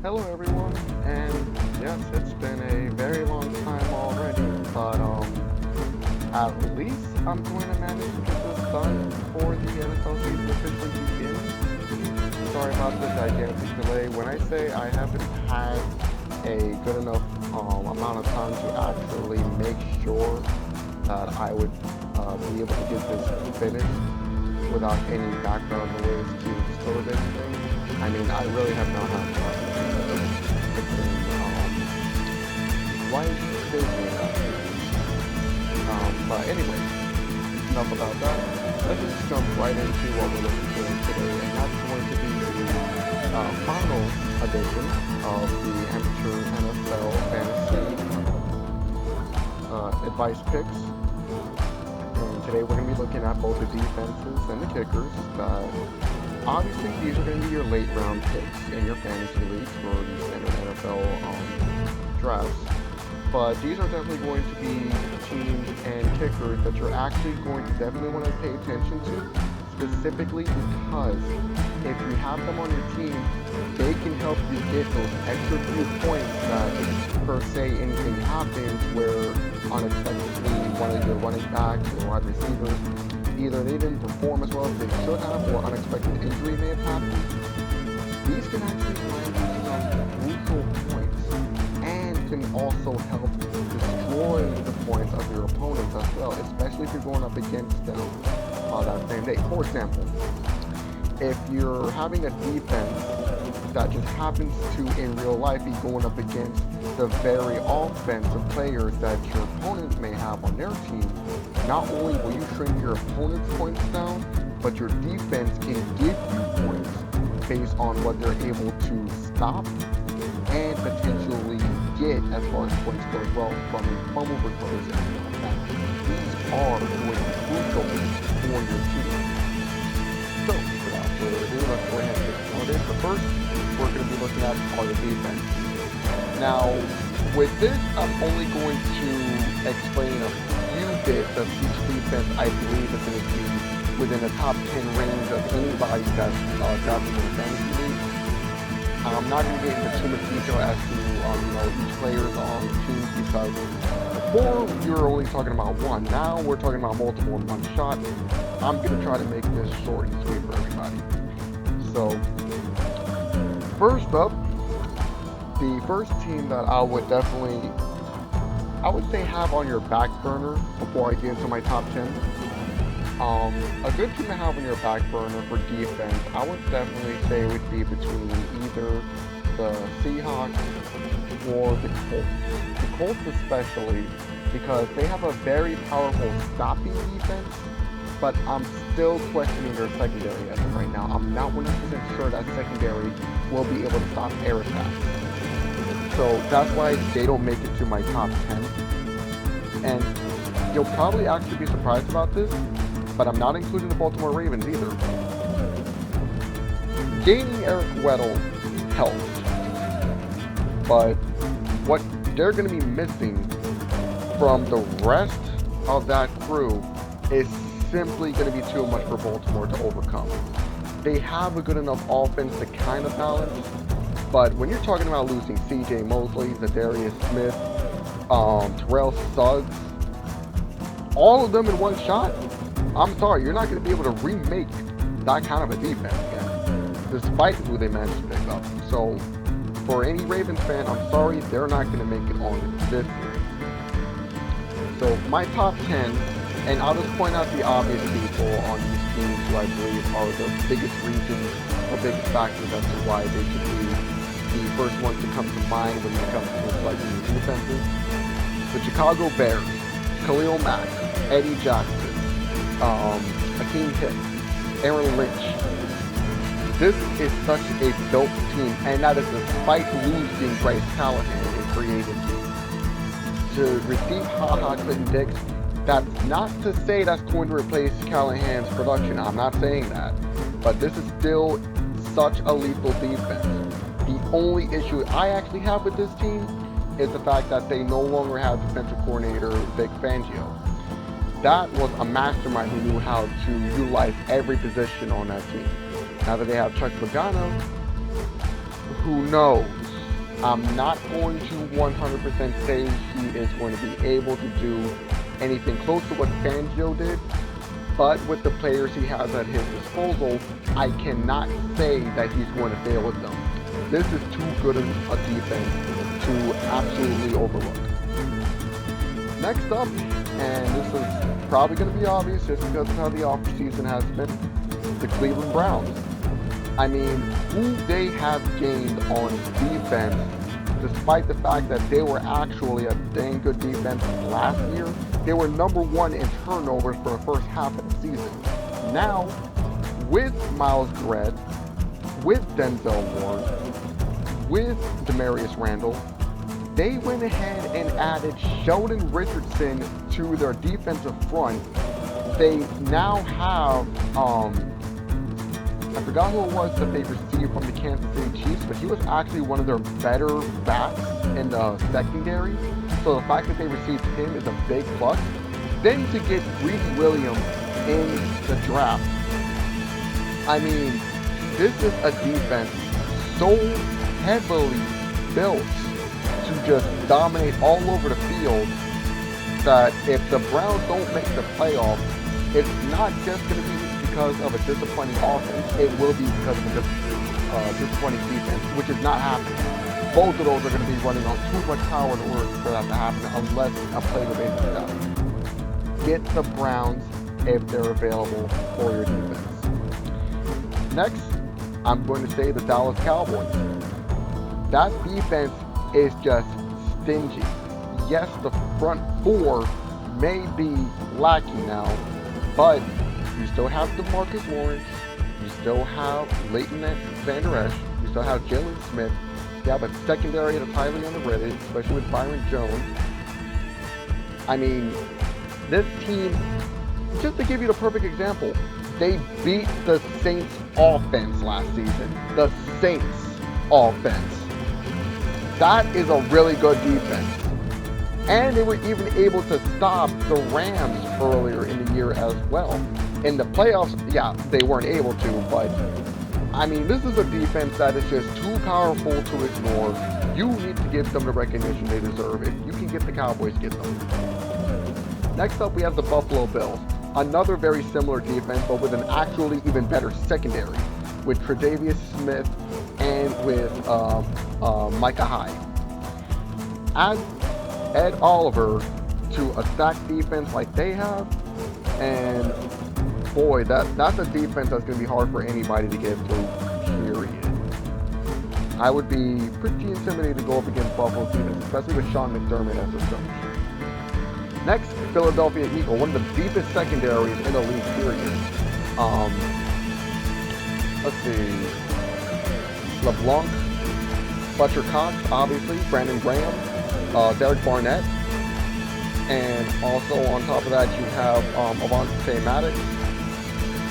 Hello everyone, and yes, it's been a very long time already, but at least I'm going to manage to get this done before the NFL season officially begins. Sorry about the gigantic delay. When I say I haven't had a good enough amount of time to actually make sure that I would be able to get this finished without any background noise to disturb anything. I mean, I really have not had time because it's been quite busy actually. But anyway, enough about that. Let's just jump right into what we're looking for today, and that's going to be the final edition of the Amateur NFL Fantasy Advice Picks. And today we're going to be looking at both the defenses and the kickers. Obviously, these are going to be your late round picks in your fantasy leagues for the standard NFL drafts. But these are definitely going to be teams and kickers that you're actually going to definitely want to pay attention to, specifically because if you have them on your team, they can help you get those extra few points that, per se, anything happens where unexpectedly one of your running backs or wide receivers either they didn't perform as well as they should have or unexpected injury may have happened. These can actually land you some crucial points and can also help destroy the points of your opponents as well, especially if you're going up against them that same day. For example, if you're having a defense that just happens to in real life be going up against the very offensive players that your opponent may have on their team, not only will you shrink your opponent's points down, but your defense can give you points based on what they're able to stop and potentially get as far as points go as well from a fumble recoveries and everything like that. These are going to be crucial for your team. So, without further ado, let's go ahead and get started. The first we're going to be looking at are the defense. Now, with this, I'm only going to explain a few bits of each defense I believe is going to be within the top 10 range of anybody that's drafted in the fantasy league. I'm not going to get into too much detail as to each player's on the teams because before we were only talking about one. Now we're talking about multiple in one shot. I'm going to try to make this short and sweet for everybody. So, first up, the first team that I would definitely, I would say have on your back burner before I get into my top 10. A good team to have on your back burner for defense, I would definitely say would be between either the Seahawks or the Colts. The Colts especially because they have a very powerful stopping defense, but I'm still questioning their secondary as of right now. I'm not 100% sure that secondary will be able to stop air attacks. So that's why they don't make it to my top 10. And you'll probably actually be surprised about this, but I'm not including the Baltimore Ravens either. Gaining Eric Weddle helps, but what they're going to be missing from the rest of that crew is simply going to be too much for Baltimore to overcome. They have a good enough offense to kind of balance, but when you're talking about losing C.J. Mosley, Zadarius Smith, Terrell Suggs, all of them in one shot, I'm sorry, you're not going to be able to remake that kind of a defense again, despite who they managed to pick up. So, for any Ravens fan, I'm sorry, they're not going to make it on this year. So, my top 10, and I'll just point out the obvious people on these teams who I believe are the biggest reasons or biggest factors as to why they should be the first ones to come to mind when it comes to selecting the defenses. The Chicago Bears, Khalil Mack, Eddie Jackson, Akeem Hicks, Aaron Lynch. This is such a dope team, and that is despite losing Bryce Callahan in free agency. To receive HaHa Clinton-Dix, that's not to say that's going to replace Callahan's production. I'm not saying that. But this is still such a lethal defense. The only issue I actually have with this team is the fact that they no longer have defensive coordinator Vic Fangio. That was a mastermind who knew how to utilize every position on that team. Now that they have Chuck Pagano, who knows? I'm not going to 100% say he is going to be able to do anything close to what Fangio did, but with the players he has at his disposal, I cannot say that he's going to fail with them. This is too good a defense to absolutely overlook. Next up, and this is probably going to be obvious just because of how the offseason has been, the Cleveland Browns. I mean, who they have gained on defense, despite the fact that they were actually a dang good defense last year. They were number one in turnovers for the first half of the season. Now, with Myles Garrett, with Denzel Ward, with Demarius Randall, they went ahead and added Sheldon Richardson to their defensive front. They now have, I forgot who it was that they received from the Kansas City Chiefs, but he was actually one of their better backs in the secondary. So the fact that they received him is a big plus. Then to get Greedy Williams in the draft. I mean, this is a defense so heavily built to just dominate all over the field that if the Browns don't make the playoffs, it's not just going to be because of a disappointing offense, it will be because of a disappointing defense, which is not happening. Both of those are going to be running on too much power in order for that to happen unless a play will basically happen. Get the Browns if they're available for your defense. Next, I'm going to say the Dallas Cowboys. That defense is just stingy. Yes, the front four may be lacking now, but you still have DeMarcus Lawrence, you still have Leighton Vander Esch, you still have Jalen Smith, you have a secondary that's highly underrated, especially with Byron Jones. I mean, this team, just to give you the perfect example, they beat the Saints offense last season. The Saints offense. That is a really good defense. And they were even able to stop the Rams earlier in the year as well. In the playoffs, yeah, they weren't able to, but I mean, this is a defense that is just too powerful to ignore. You need to give them the recognition they deserve. If you can get the Cowboys, get them. Next up, we have the Buffalo Bills. Another very similar defense, but with an actually even better secondary, with Tre'Davious Smith and with Micah Hyde. Add Ed Oliver to a stacked defense like they have, and boy, that's a defense that's going to be hard for anybody to get through, period. I would be pretty intimidated to go up against Buffalo's defense, especially with Sean McDermott as their coach. Next, Philadelphia Eagle, one of the deepest secondaries in the league, period. Let's see. LeBlanc, Fletcher Cox, obviously, Brandon Graham, Derek Barnett, and also on top of that you have Avonte Maddox,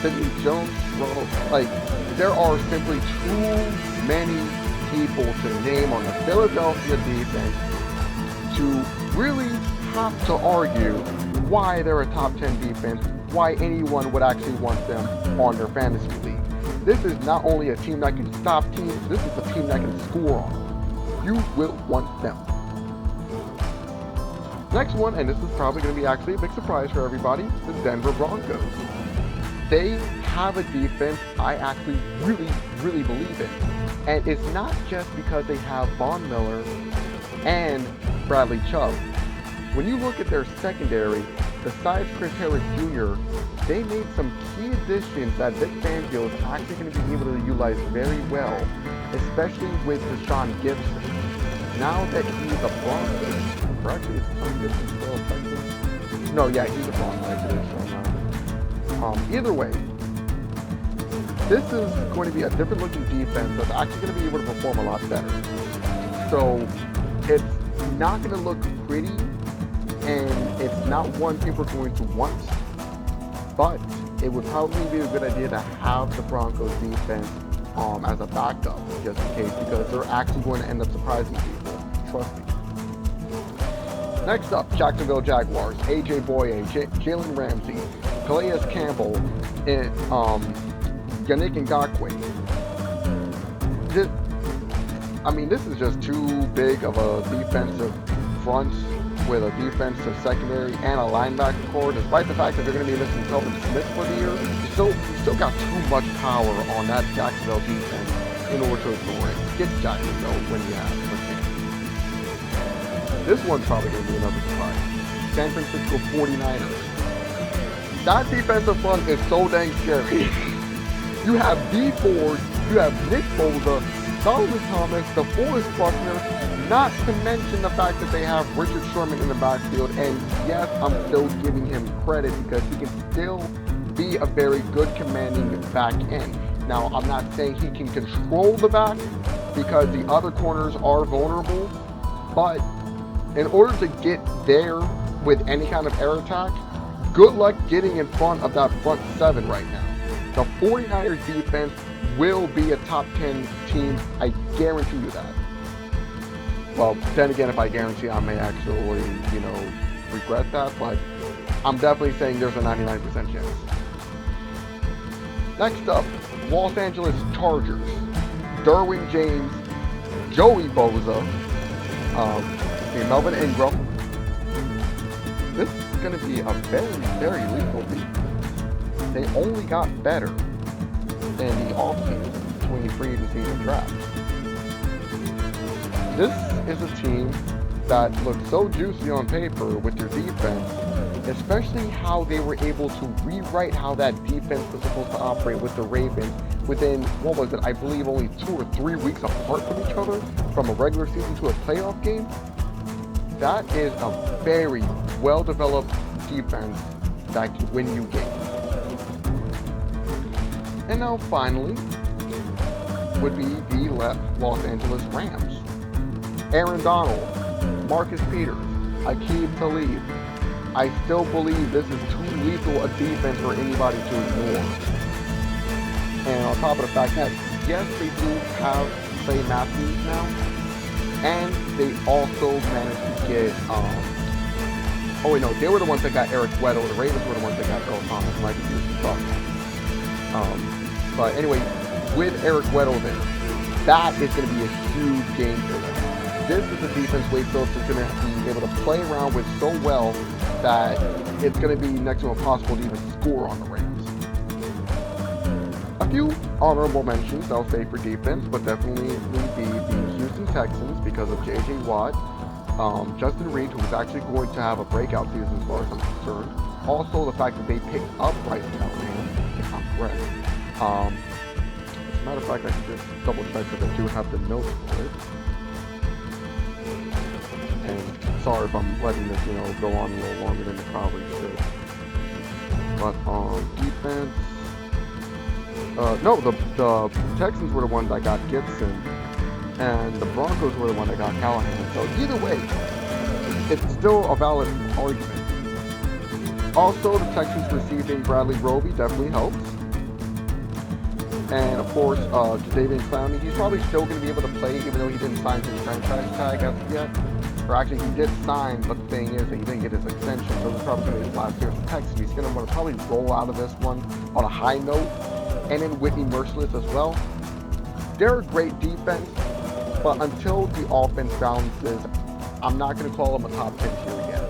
Sidney Jones, Ronald. Like, there are simply too many people to name on the Philadelphia defense to really have to argue why they're a top 10 defense, why anyone would actually want them on their fantasy league. This is not only a team that can stop teams, this is a team that can score on. You will want them. Next one, and this is probably going to be actually a big surprise for everybody, the Denver Broncos. They have a defense I actually really believe in. And it's not just because they have Von Miller and Bradley Chubb. When you look at their secondary, besides Chris Harris Jr., they made some key additions that Vic Fangio is actually going to be able to utilize very well, especially with Deshaun Gibson. Now that he's a Bronco, or actually is Deshaun Gibson still effective? No, yeah, he's a Bronco. Either way, this is going to be a different looking defense that's actually going to be able to perform a lot better. So it's not going to look pretty, and it's not one people are going to want, but it would probably be a good idea to have the Broncos defense as a backup, just in case, because they're actually going to end up surprising people. Trust me. Next up, Jacksonville Jaguars, AJ Boye, Jalen Ramsey, Calais Campbell, and Yannick Ngakoue. I mean, this is just too big of a defensive front with a defensive secondary and a linebacker core. Despite the fact that they're going to be missing Kelvin Smith for the year, you still got too much power on that Jacksonville defense in order to ignore it. Get Jacksonville when you have a chance. This one's probably going to be another surprise. San Francisco 49ers. That defensive front is so dang scary. You have Dee Ford, you have Nick Bosa, Solomon Thomas, DeForest Buckner, not to mention the fact that they have Richard Sherman in the backfield. And yes, I'm still giving him credit because he can still be a very good commanding back end. Now, I'm not saying he can control the back because the other corners are vulnerable, but in order to get there with any kind of air attack, good luck getting in front of that front seven right now. The 49ers defense will be a top 10 team. I guarantee you that. Well, then again, if I guarantee, I may actually, regret that, but I'm definitely saying there's a 99% chance. Next up, Los Angeles Chargers. Derwin James, Joey Bosa, Melvin Ingram. This is going to be a very, very lethal defense. They only got better in the offseason between free agency and draft. This is a team that looks so juicy on paper with their defense, especially how they were able to rewrite how that defense was supposed to operate with the Ravens within, I believe only 2 or 3 weeks apart from each other, from a regular season to a playoff game. That is a very well-developed defense that can win you games. And now finally would be the Los Angeles Rams. Aaron Donald, Marcus Peters, Aqib Talib. I still believe this is too lethal a defense for anybody to ignore. And on top of the fact that, yes, they do have Clay Matthews now, and they also managed to get, they were the ones that got Eric Weddle. The Ravens were the ones that got Earl Thomas. My computer's stuck. But anyway, with Eric Weddle there, that is going to be a huge game for them. This is a defense Wade Phillips is going to be able to play around with so well that it's going to be next to impossible to even score on the Rams. A few honorable mentions, I'll say, for defense, but definitely be the Houston Texans because of J.J. Watt, Justin Reed, who is actually going to have a breakout season as far as I'm concerned. Also, the fact that they picked up Bryce Callahan, if I'm correct. As a matter of fact, I can just double check because I do have the notes for it. And sorry if I'm letting this, go on a little longer than it probably should. But defense, the Texans were the ones that got Gibson, and the Broncos were the one that got Callahan. So either way, it's still a valid argument. Also, the Texans receiving Bradley Roby definitely helps. And of course, Jadeveon Clowney, he's probably still going to be able to play even though he didn't sign his franchise tag as of yet. Or actually, he did sign, but the thing is that he didn't get his extension, so this is probably going to be his last year for Texas. He's going to want to probably roll out of this one on a high note. And then Whitney Merciless as well. They're a great defense, but until the offense balances, I'm not going to call them a top 10 tier yet.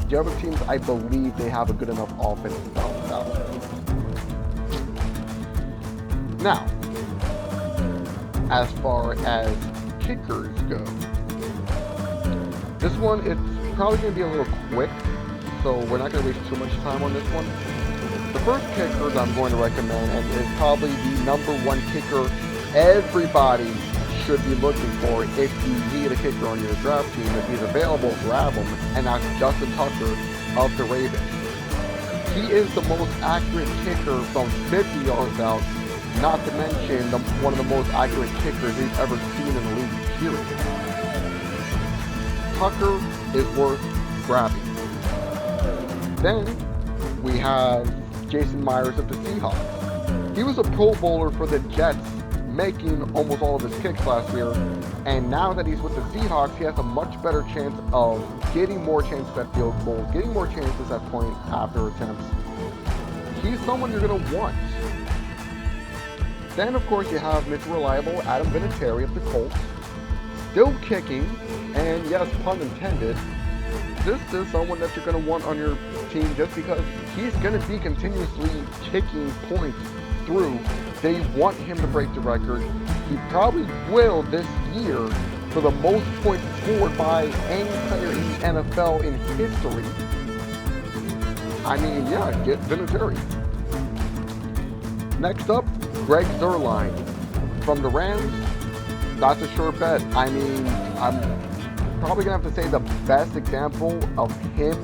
The other teams, I believe they have a good enough offense to balance out. Now, as far as kickers go, this one, it's probably going to be a little quick, so we're not going to waste too much time on this one. The first kicker that I'm going to recommend, and is probably the number one kicker everybody should be looking for if you need a kicker on your draft team. If he's available, grab him, and that's Justin Tucker of the Ravens. He is the most accurate kicker from 50 yards out, not to mention one of the most accurate kickers he's ever seen in the league, period. Tucker is worth grabbing. Then we have Jason Myers of the Seahawks. He was a Pro Bowler for the Jets, making almost all of his kicks last year, and now that he's with the Seahawks, he has a much better chance of getting more chances at field goals, getting more chances at point after attempts. He's someone you're going to want. Then, of course, you have Mr. Reliable Adam Vinatieri of the Colts, still kicking, and yes, pun intended, this is someone that you're going to want on your team just because he's going to be continuously kicking points through. They want him to break the record. He probably will this year for the most points scored by any player in the NFL in history. I mean, yeah, get Vinatieri. Next up, Greg Zuerlein from the Rams. That's a sure bet. I mean, I'm probably going to have to say the best example of him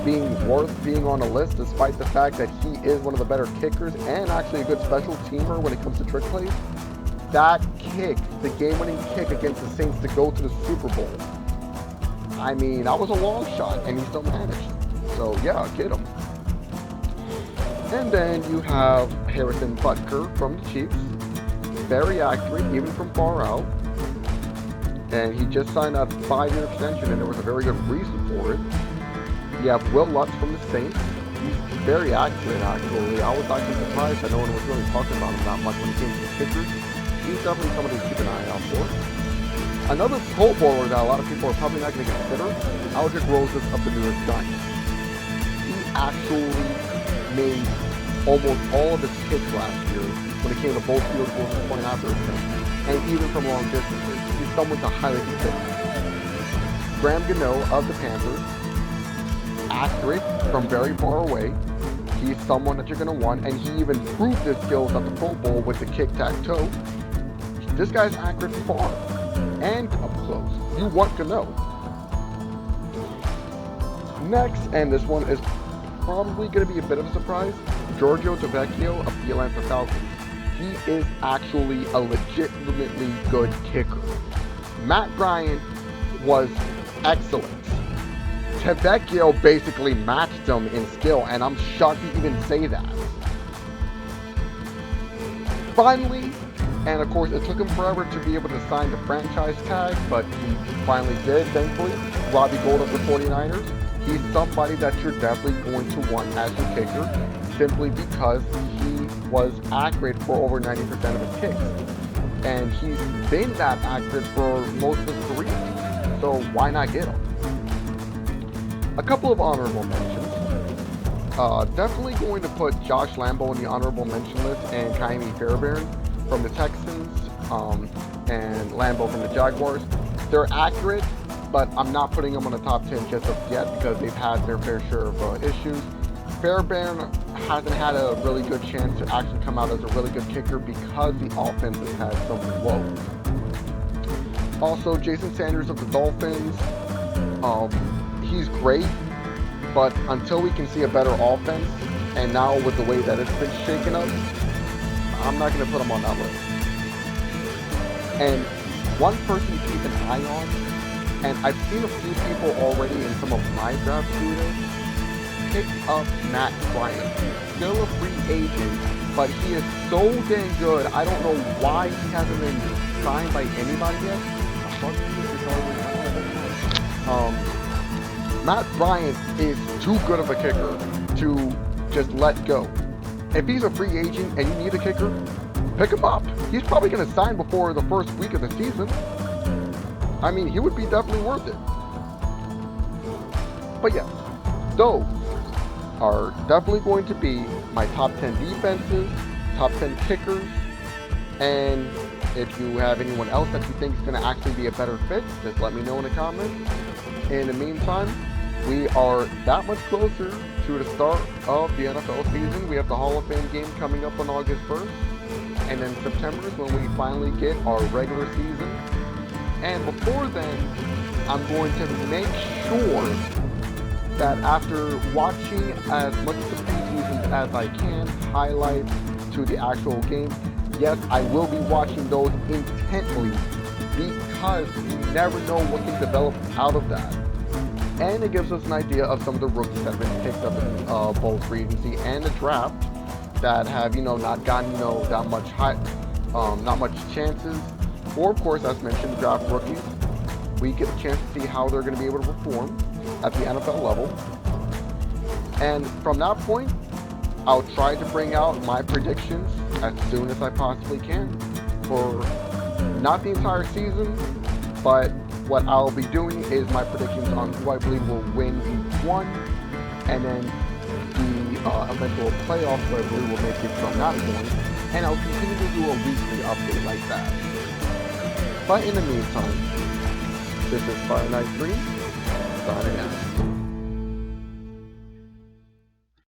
being worth being on a list, despite the fact that he is one of the better kickers and actually a good special teamer when it comes to trick plays. That kick, the game-winning kick against the Saints to go to the Super Bowl. I mean, that was a long shot, and he still managed. So, yeah, get him. And then you have Harrison Butker from the Chiefs. Very accurate, even from far out. And he just signed a 5-year extension, and there was a very good reason for it. You have Will Lutz from the Saints. He's very accurate, actually. I was actually surprised that no one was really talking about him that much when it came to the kickers. He's definitely somebody to keep an eye out for. Another Pro Bowler that a lot of people are probably not going to consider, Aldrick Rosas of the New York Giants. He actually made almost all of his kicks last year when it came to both field goals and point after attempts, and even from long distances. He's someone to highly consider. Graham Gano of the Panthers, accurate from very far away. He's someone that you're going to want, and he even proved his skills at the Pro Bowl with the kick-tack-toe. This guy's accurate from far and up close. You want Gano. Next, and this one is probably going to be a bit of a surprise, Giorgio Tavecchio of the Atlanta Falcons. He is actually a legitimately good kicker. Matt Bryant was excellent. Tavecchio basically matched him in skill, and I'm shocked to even say that. Finally, and of course it took him forever to be able to sign the franchise tag, but he finally did, thankfully, Robbie Gould of the 49ers. He's somebody that you're definitely going to want as your kicker, simply because he was accurate for over 90% of his kicks. And he's been that accurate for most of his career, so why not get him? A couple of honorable mentions. Definitely going to put Josh Lambo in the honorable mention list, and Ka'imi Fairbairn from the Texans, and Lambo from the Jaguars. They're accurate, but I'm not putting them on the top 10 just of yet because they've had their fair share of issues. Fairbairn hasn't had a really good chance to actually come out as a really good kicker because the offense has had some woes. Also, Jason Sanders of the Dolphins. He's great, but until we can see a better offense, and now with the way that it's been shaken up, I'm not going to put him on that list. And one person to keep an eye on, and I've seen a few people already in some of my draft students pick up Matt Bryant. He's still a free agent, but he is so dang good. I don't know why he hasn't been signed by anybody yet. Matt Bryant is too good of a kicker to just let go. If he's a free agent and you need a kicker, pick him up. He's probably going to sign before the first week of the season. I mean, he would be definitely worth it. But yeah, those are definitely going to be my top 10 defenses, top 10 kickers, and if you have anyone else that you think is going to actually be a better fit, just let me know in the comments. In the meantime, we are that much closer to the start of the NFL season. We have the Hall of Fame game coming up on August 1st, and then September is when we finally get our regular season. And before then, I'm going to make sure that after watching as much of the preseasons as I can, highlights to the actual game, yes, I will be watching those intently because you never know what can develop out of that. And it gives us an idea of some of the rookies that have been picked up in both free agency and the draft that have, not gotten, that much not much chances. Or, of course, as mentioned, draft rookies. We get a chance to see how they're going to be able to perform at the NFL level. And from that point, I'll try to bring out my predictions as soon as I possibly can for not the entire season, but what I'll be doing is my predictions on who I believe will win week 1, and then the eventual playoffs where I believe will make it from that point, and I'll continue to do a weekly update like that. But in the meantime, this is Fire Knight 3, signing out.